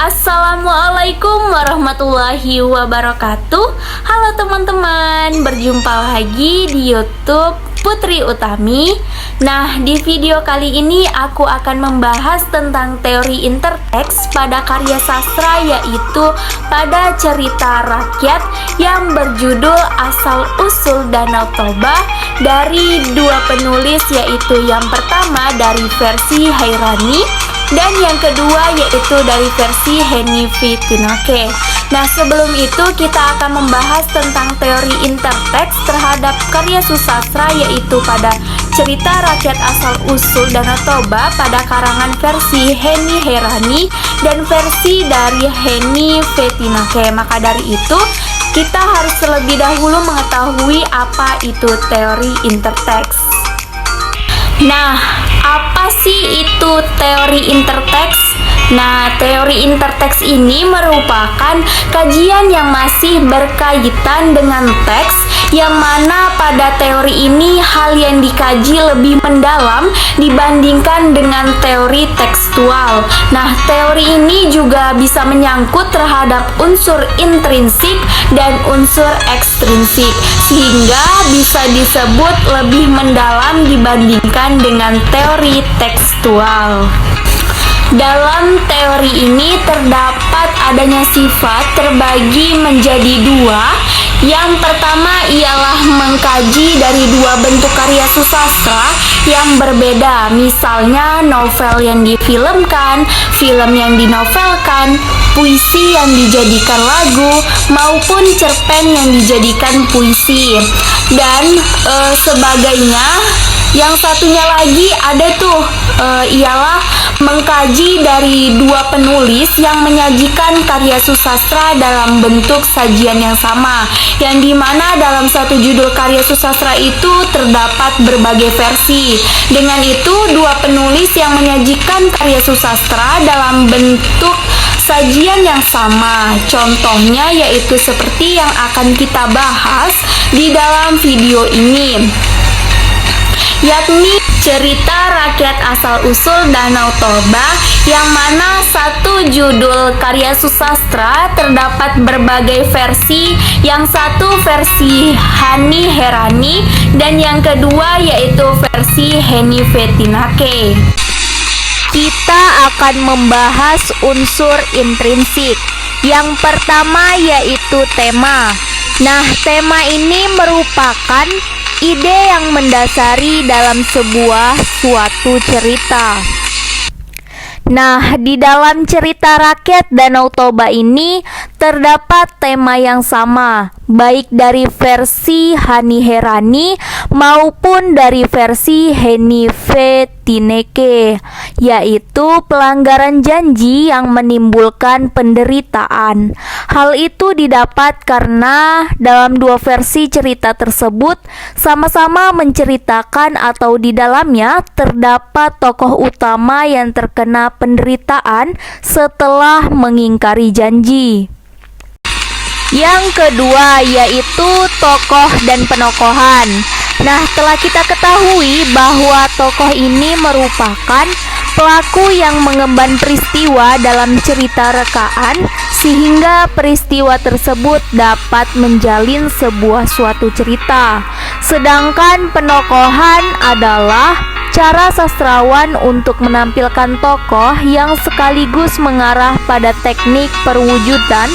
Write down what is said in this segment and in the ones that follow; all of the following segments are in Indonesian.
Assalamualaikum warahmatullahi wabarakatuh. Halo teman-teman, berjumpa lagi di YouTube Putri Utami. Nah, di video kali ini aku akan membahas tentang teori interteks pada karya sastra, yaitu pada cerita rakyat yang berjudul Asal-Usul Danau Toba dari dua penulis, yaitu yang pertama dari versi Hairani dan yang kedua yaitu dari versi Henny Fittinake. Nah, sebelum itu kita akan membahas tentang teori interteks terhadap karya susastra, yaitu pada cerita rakyat Asal-Usul Danau Toba pada karangan versi Henny Hairani dan versi dari Henny Fittinake. Maka dari itu kita harus terlebih dahulu mengetahui apa itu teori interteks. Nah, apa sih itu teori interteks? Nah, teori interteks ini merupakan kajian yang masih berkaitan dengan teks, yang mana pada teori ini hal yang dikaji lebih mendalam dibandingkan dengan teori tekstual. Nah, teori ini juga bisa menyangkut terhadap unsur intrinsik dan unsur ekstrinsik, sehingga bisa disebut lebih mendalam dibandingkan dengan teori tekstual. Dalam teori ini terdapat adanya sifat terbagi menjadi dua. Yang pertama ialah mengkaji dari dua bentuk karya susastra yang berbeda, misalnya novel yang difilmkan, film yang dinovelkan, puisi yang dijadikan lagu, maupun cerpen yang dijadikan puisi, dan sebagainya. Yang satunya lagi ada tuh ialah mengkaji dari dua penulis yang menyajikan karya susastra dalam bentuk sajian yang sama, yang dimana dalam satu judul karya susastra itu terdapat berbagai versi. Dengan itu, dua penulis yang menyajikan karya susastra dalam bentuk sajian yang sama. Contohnya yaitu seperti yang akan kita bahas di dalam video ini, yakni cerita rakyat Asal-Usul Danau Toba, yang mana satu judul karya susastra terdapat berbagai versi, yang satu versi Henny Hairani dan yang kedua yaitu versi Henny Fittinake. Kita akan membahas unsur intrinsik. Yang pertama yaitu tema. Nah, tema ini merupakan ide yang mendasari dalam suatu cerita. Nah, di dalam cerita rakyat Danau Toba ini terdapat tema yang sama, baik dari versi Henny Hairani maupun dari versi Henny Fittinake, yaitu pelanggaran janji yang menimbulkan penderitaan. Hal itu didapat karena dalam dua versi cerita tersebut sama-sama menceritakan atau di dalamnya terdapat tokoh utama yang terkena penderitaan setelah mengingkari janji. Yang kedua yaitu tokoh dan penokohan. Nah, telah kita ketahui bahwa tokoh ini merupakan pelaku yang mengemban peristiwa dalam cerita rekaan, sehingga peristiwa tersebut dapat menjalin suatu cerita. Sedangkan penokohan adalah cara sastrawan untuk menampilkan tokoh yang sekaligus mengarah pada teknik perwujudan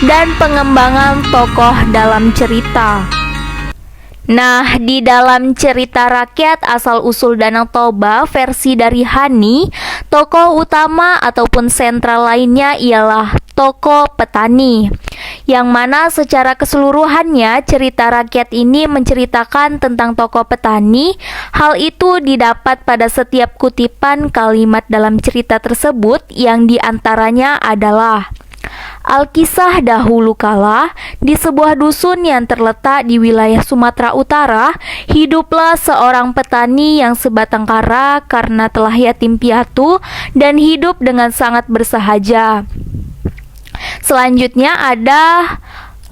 dan pengembangan tokoh dalam cerita. Nah, di dalam cerita rakyat Asal-Usul Danau Toba versi dari Henny, tokoh utama ataupun sentral lainnya ialah tokoh petani, yang mana secara keseluruhannya cerita rakyat ini menceritakan tentang tokoh petani. Hal itu didapat pada setiap kutipan kalimat dalam cerita tersebut, yang diantaranya adalah: Alkisah dahulu kala, di sebuah dusun yang terletak di wilayah Sumatera Utara, hiduplah seorang petani yang sebatang kara karena telah yatim piatu dan hidup dengan sangat bersahaja. Selanjutnya ada: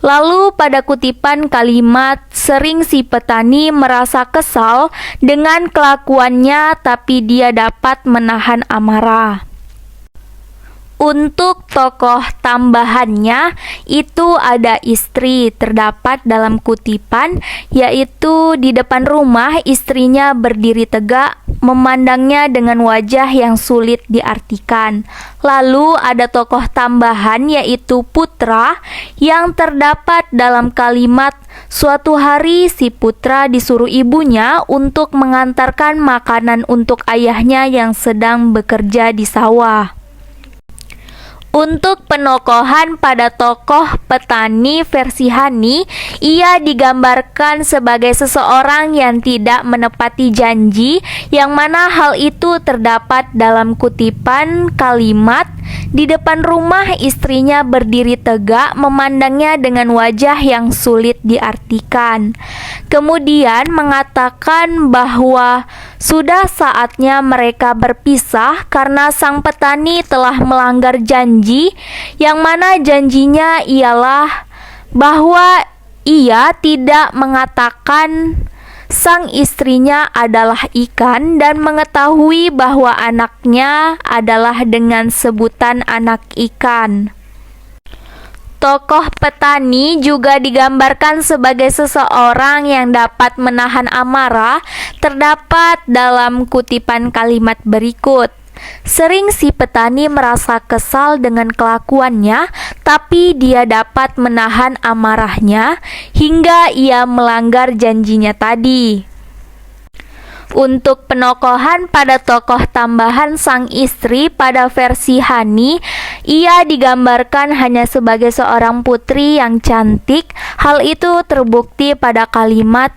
lalu pada kutipan kalimat, sering si petani merasa kesal dengan kelakuannya, tapi dia dapat menahan amarah. Untuk tokoh tambahannya itu ada istri, terdapat dalam kutipan, yaitu di depan rumah istrinya berdiri tegak, memandangnya dengan wajah yang sulit diartikan. Lalu ada tokoh tambahan yaitu putra, yang terdapat dalam kalimat, suatu hari si putra disuruh ibunya untuk mengantarkan makanan untuk ayahnya yang sedang bekerja di sawah. Untuk penokohan pada tokoh petani versi Hani, ia digambarkan sebagai seseorang yang tidak menepati janji, yang mana hal itu terdapat dalam kutipan kalimat, di depan rumah istrinya berdiri tegak, memandangnya dengan wajah yang sulit diartikan. Kemudian mengatakan bahwa sudah saatnya mereka berpisah karena sang petani telah melanggar janji, yang mana janjinya ialah bahwa ia tidak mengatakan sang istrinya adalah ikan dan mengetahui bahwa anaknya adalah dengan sebutan anak ikan. Tokoh petani juga digambarkan sebagai seseorang yang dapat menahan amarah, terdapat dalam kutipan kalimat berikut. Sering si petani merasa kesal dengan kelakuannya, tapi dia dapat menahan amarahnya hingga ia melanggar janjinya tadi. Untuk penokohan pada tokoh tambahan sang istri pada versi Hani, ia digambarkan hanya sebagai seorang putri yang cantik. Hal itu terbukti pada kalimat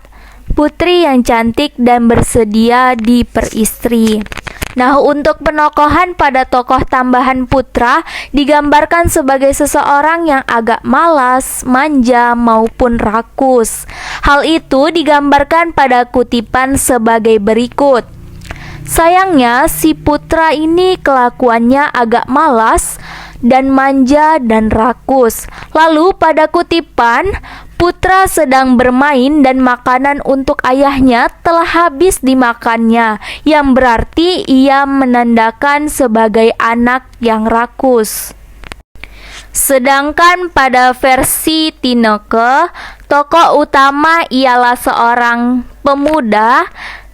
putri yang cantik dan bersedia diperistri. Nah, untuk penokohan pada tokoh tambahan putra digambarkan sebagai seseorang yang agak malas, manja, maupun rakus. Hal itu digambarkan pada kutipan sebagai berikut. Sayangnya si putra ini kelakuannya agak malas dan manja dan rakus. Lalu pada kutipan, putra sedang bermain dan makanan untuk ayahnya telah habis dimakannya, yang berarti ia menandakan sebagai anak yang rakus. Sedangkan pada versi Tineke, tokoh utama ialah seorang pemuda,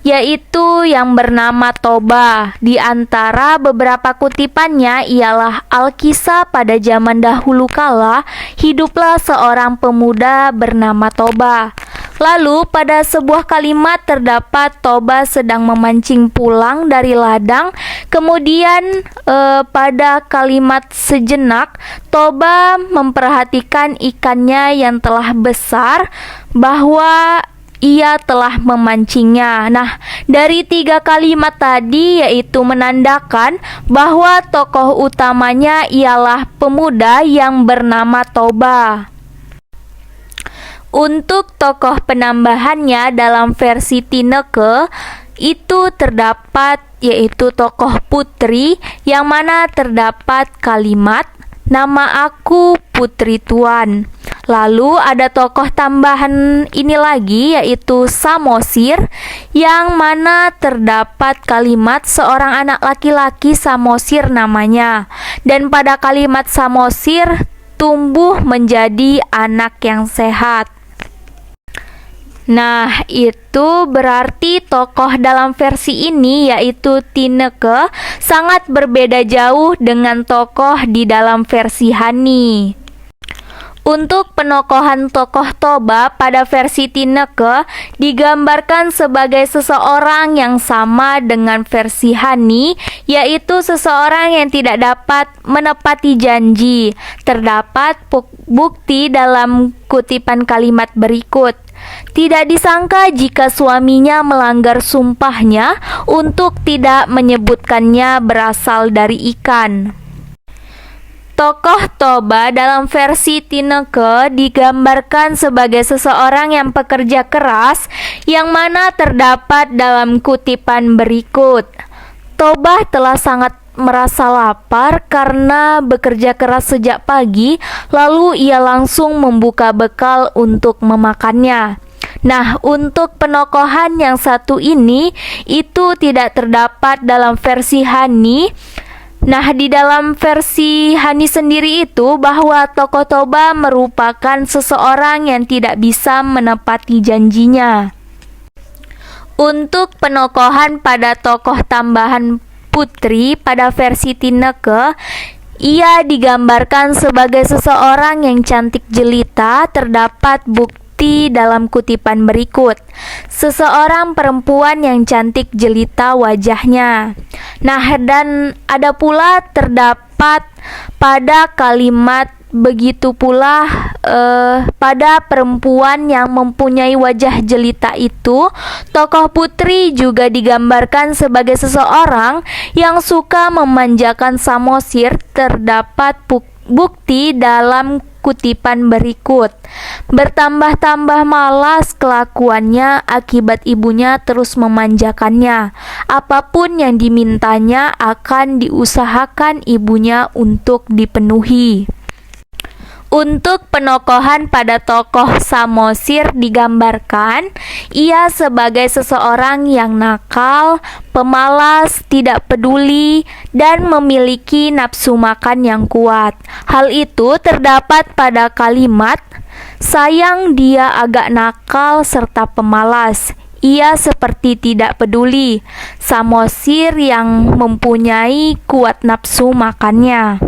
yaitu yang bernama Toba. Di antara beberapa kutipannya ialah Alkisah pada zaman dahulu kala, hiduplah seorang pemuda bernama Toba. Lalu pada sebuah kalimat terdapat Toba sedang memancing pulang dari ladang. Kemudian pada kalimat sejenak, Toba memperhatikan ikannya yang telah besar, bahwa ia telah memancingnya. Nah, dari 3 kalimat tadi yaitu menandakan bahwa tokoh utamanya ialah pemuda yang bernama Toba. Untuk tokoh penambahannya dalam versi Tineke itu terdapat yaitu tokoh putri, yang mana terdapat kalimat nama aku Putri Tuan. Lalu ada tokoh tambahan ini lagi yaitu Samosir, yang mana terdapat kalimat seorang anak laki-laki Samosir namanya. Dan pada kalimat Samosir tumbuh menjadi anak yang sehat. Nah, itu berarti tokoh dalam versi ini yaitu Tineke sangat berbeda jauh dengan tokoh di dalam versi Hani. Untuk penokohan tokoh Toba pada versi Tineke digambarkan sebagai seseorang yang sama dengan versi Hani, yaitu seseorang yang tidak dapat menepati janji. Terdapat bukti dalam kutipan kalimat berikut. Tidak disangka jika suaminya melanggar sumpahnya untuk tidak menyebutkannya berasal dari ikan. Tokoh Toba dalam versi Tineke digambarkan sebagai seseorang yang pekerja keras, yang mana terdapat dalam kutipan berikut. Toba telah sangat merasa lapar karena bekerja keras sejak pagi, lalu ia langsung membuka bekal untuk memakannya. Nah, untuk penokohan yang satu ini itu tidak terdapat dalam versi Hani. Nah, di dalam versi Hani sendiri itu bahwa tokoh Toba merupakan seseorang yang tidak bisa menepati janjinya. Untuk penokohan pada tokoh tambahan Putri pada versi Tineke, ia digambarkan sebagai seseorang yang cantik jelita. Terdapat bukti dalam kutipan berikut. Seseorang perempuan yang cantik jelita wajahnya. Nah, dan ada pula terdapat pada kalimat begitu pula pada perempuan yang mempunyai wajah jelita itu, tokoh Putri juga digambarkan sebagai seseorang yang suka memanjakan Samosir. Terdapat bukti dalam kutipan berikut. Bertambah-tambah malas kelakuannya akibat ibunya terus memanjakannya. Apapun yang dimintanya akan diusahakan ibunya untuk dipenuhi. Untuk penokohan pada tokoh Samosir digambarkan ia sebagai seseorang yang nakal, pemalas, tidak peduli, dan memiliki nafsu makan yang kuat. Hal itu terdapat pada kalimat, sayang dia agak nakal serta pemalas. Ia seperti tidak peduli. Samosir yang mempunyai kuat nafsu makannya.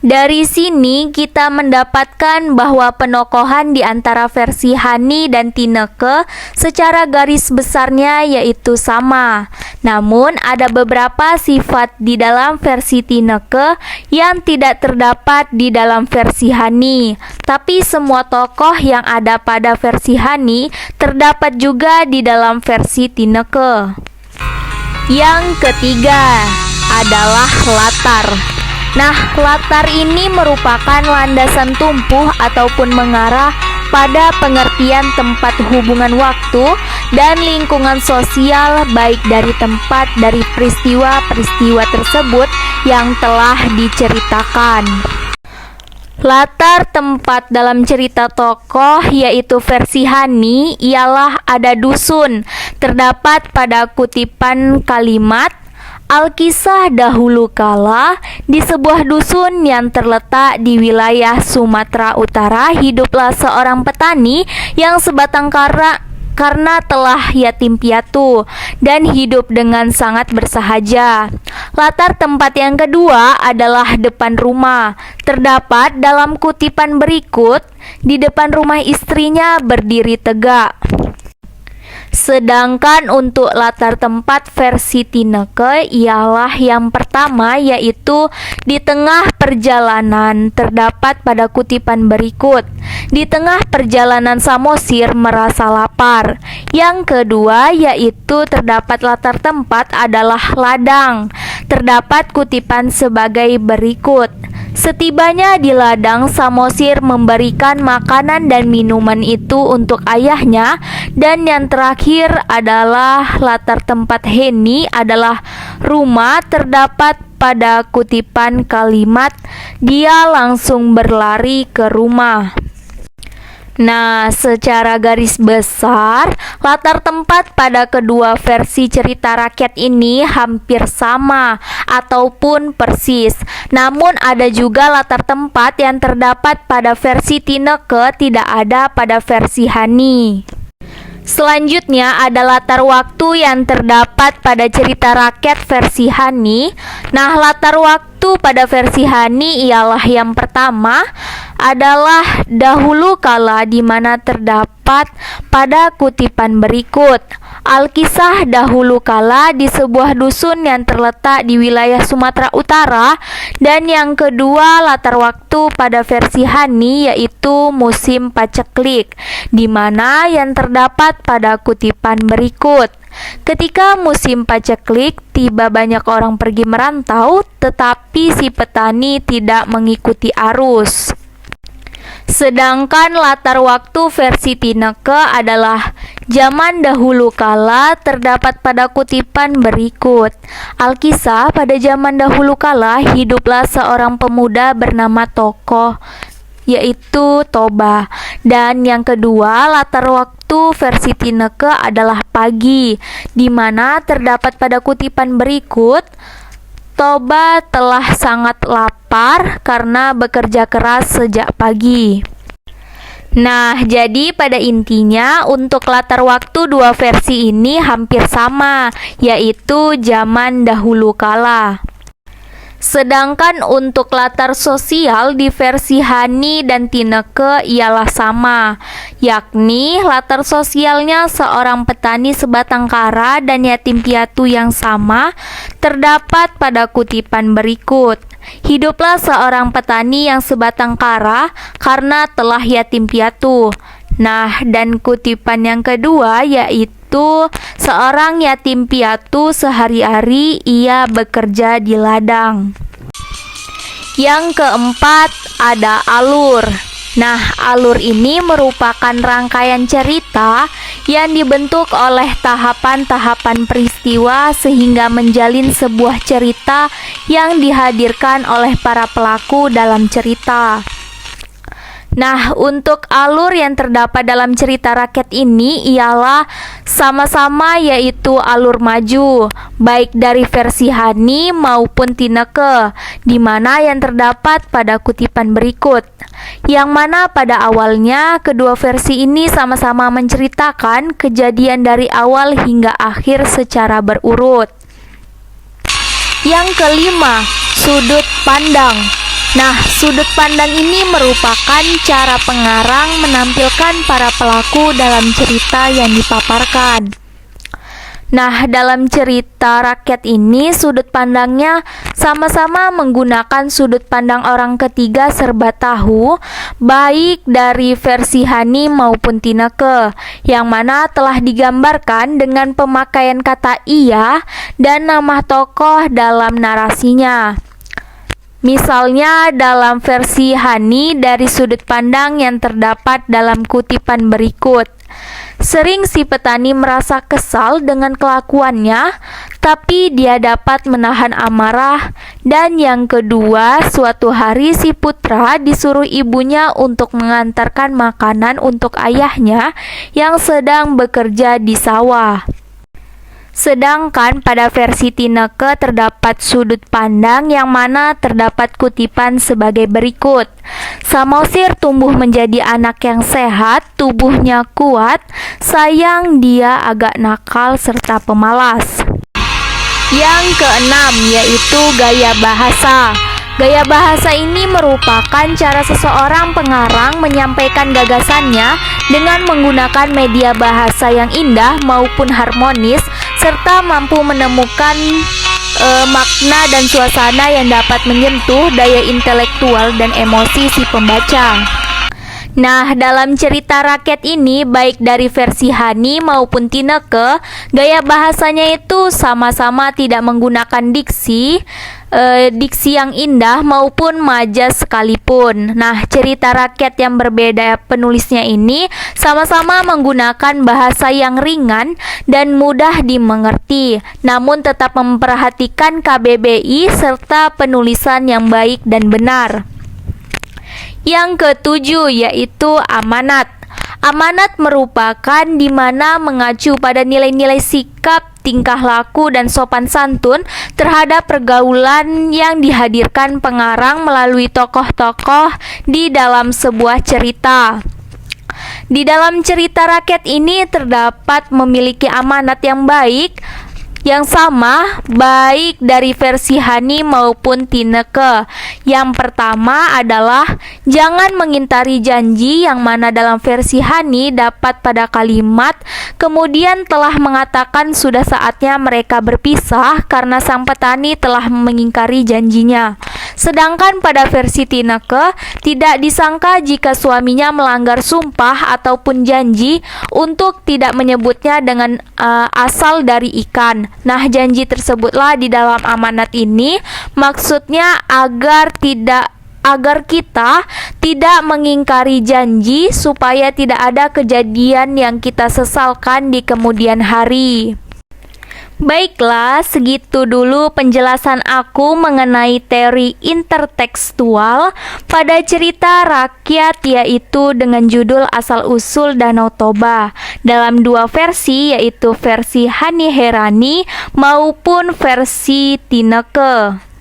Dari sini kita mendapatkan bahwa penokohan di antara versi Hani dan Tineke secara garis besarnya yaitu sama. Namun ada beberapa sifat di dalam versi Tineke yang tidak terdapat di dalam versi Hani. Tapi semua tokoh yang ada pada versi Hani terdapat juga di dalam versi Tineke. Yang ketiga adalah latar. Nah, latar ini merupakan landasan tumpuh ataupun mengarah pada pengertian tempat hubungan waktu dan lingkungan sosial, baik dari tempat dari peristiwa-peristiwa tersebut yang telah diceritakan. Latar tempat dalam cerita tokoh yaitu versi Hani ialah ada dusun. Terdapat pada kutipan kalimat, Alkisah dahulu kala, di sebuah dusun yang terletak di wilayah Sumatera Utara, hiduplah seorang petani yang sebatang kara karena telah yatim piatu dan hidup dengan sangat bersahaja. Latar tempat yang kedua adalah depan rumah. Terdapat dalam kutipan berikut, di depan rumah istrinya berdiri tegak. Sedangkan untuk latar tempat versi Tineke ialah yang pertama yaitu di tengah perjalanan. Terdapat pada kutipan berikut, di tengah perjalanan Samosir merasa lapar. Yang kedua yaitu terdapat latar tempat adalah ladang. Terdapat kutipan sebagai berikut, setibanya di ladang, Samosir memberikan makanan dan minuman itu untuk ayahnya. Dan yang terakhir adalah latar tempat Heni adalah rumah. Terdapat pada kutipan kalimat, dia langsung berlari ke rumah. Nah, secara garis besar, latar tempat pada kedua versi cerita rakyat ini hampir sama ataupun persis. Namun ada juga latar tempat yang terdapat pada versi Tineke tidak ada pada versi Hani. Selanjutnya ada latar waktu yang terdapat pada cerita rakyat versi Hani. Nah, latar waktu pada versi Hani ialah yang pertama adalah dahulu kala, di mana terdapat pada kutipan berikut, Alkisah dahulu kala di sebuah dusun yang terletak di wilayah Sumatera Utara. Dan yang kedua latar waktu pada versi Hani yaitu musim paceklik, di mana yang terdapat pada kutipan berikut, ketika musim paceklik tiba banyak orang pergi merantau, tetapi si petani tidak mengikuti arus. Sedangkan latar waktu versi Tineke adalah zaman dahulu kala. Terdapat pada kutipan berikut, Alkisah pada zaman dahulu kala hiduplah seorang pemuda bernama Tokoh yaitu Toba. Dan yang kedua latar waktu versi Tineke adalah pagi, di mana terdapat pada kutipan berikut, Toba telah sangat lapar karena bekerja keras sejak pagi. Nah, jadi pada intinya untuk latar waktu dua versi ini hampir sama, yaitu zaman dahulu kala. Sedangkan untuk latar sosial di versi Hani dan Tineke ialah sama, yakni latar sosialnya seorang petani sebatang kara dan yatim piatu yang sama terdapat pada kutipan berikut. Hiduplah seorang petani yang sebatang kara karena telah yatim piatu. Nah, dan kutipan yang kedua yaitu seorang yatim piatu sehari-hari ia bekerja di ladang. Yang keempat ada alur. Nah, alur ini merupakan rangkaian cerita yang dibentuk oleh tahapan-tahapan peristiwa sehingga menjalin sebuah cerita yang dihadirkan oleh para pelaku dalam cerita. Nah, untuk alur yang terdapat dalam cerita rakyat ini ialah sama-sama yaitu alur maju, baik dari versi Hani maupun Tineke, di mana yang terdapat pada kutipan berikut. Yang mana pada awalnya kedua versi ini sama-sama menceritakan kejadian dari awal hingga akhir secara berurut. Yang kelima, sudut pandang. Nah, sudut pandang ini merupakan cara pengarang menampilkan para pelaku dalam cerita yang dipaparkan. Nah, dalam cerita rakyat ini sudut pandangnya sama-sama menggunakan sudut pandang orang ketiga serba tahu, baik dari versi Hani maupun Tineke, yang mana telah digambarkan dengan pemakaian kata ia dan nama tokoh dalam narasinya. Misalnya dalam versi Hani dari sudut pandang yang terdapat dalam kutipan berikut. Sering si petani merasa kesal dengan kelakuannya, tapi dia dapat menahan amarah. Dan yang kedua, suatu hari si putra disuruh ibunya untuk mengantarkan makanan untuk ayahnya yang sedang bekerja di sawah. Sedangkan pada versi Tineke terdapat sudut pandang yang mana terdapat kutipan sebagai berikut. Samosir tumbuh menjadi anak yang sehat, tubuhnya kuat, sayang dia agak nakal serta pemalas. Yang keenam yaitu gaya bahasa. Gaya bahasa ini merupakan cara seseorang pengarang menyampaikan gagasannya dengan menggunakan media bahasa yang indah maupun harmonis, serta mampu menemukan makna dan suasana yang dapat menyentuh daya intelektual dan emosi si pembaca. Nah, dalam cerita rakyat ini, baik dari versi Hani maupun Tineke, gaya bahasanya itu sama-sama tidak menggunakan diksi yang indah maupun majas sekalipun. Nah, cerita rakyat yang berbeda penulisnya ini sama-sama menggunakan bahasa yang ringan dan mudah dimengerti, namun tetap memperhatikan KBBI serta penulisan yang baik dan benar. Yang ketujuh yaitu amanat. Amanat merupakan di mana mengacu pada nilai-nilai sikap, tingkah laku, dan sopan santun terhadap pergaulan yang dihadirkan pengarang melalui tokoh-tokoh di dalam sebuah cerita. Di dalam cerita rakyat ini terdapat memiliki amanat yang baik, yang sama baik dari versi Hani maupun Tineke. Yang pertama adalah jangan mengingkari janji, yang mana dalam versi Hani dapat pada kalimat kemudian telah mengatakan sudah saatnya mereka berpisah karena sang petani telah mengingkari janjinya. Sedangkan pada versi Tineke tidak disangka jika suaminya melanggar sumpah ataupun janji untuk tidak menyebutnya dengan asal dari ikan. Nah, janji tersebutlah di dalam amanat ini maksudnya agar kita tidak mengingkari janji supaya tidak ada kejadian yang kita sesalkan di kemudian hari. Baiklah, segitu dulu penjelasan aku mengenai teori intertekstual pada cerita rakyat, yaitu dengan judul Asal-usul Danau Toba dalam dua versi, yaitu versi Hani Herani maupun versi Tineke.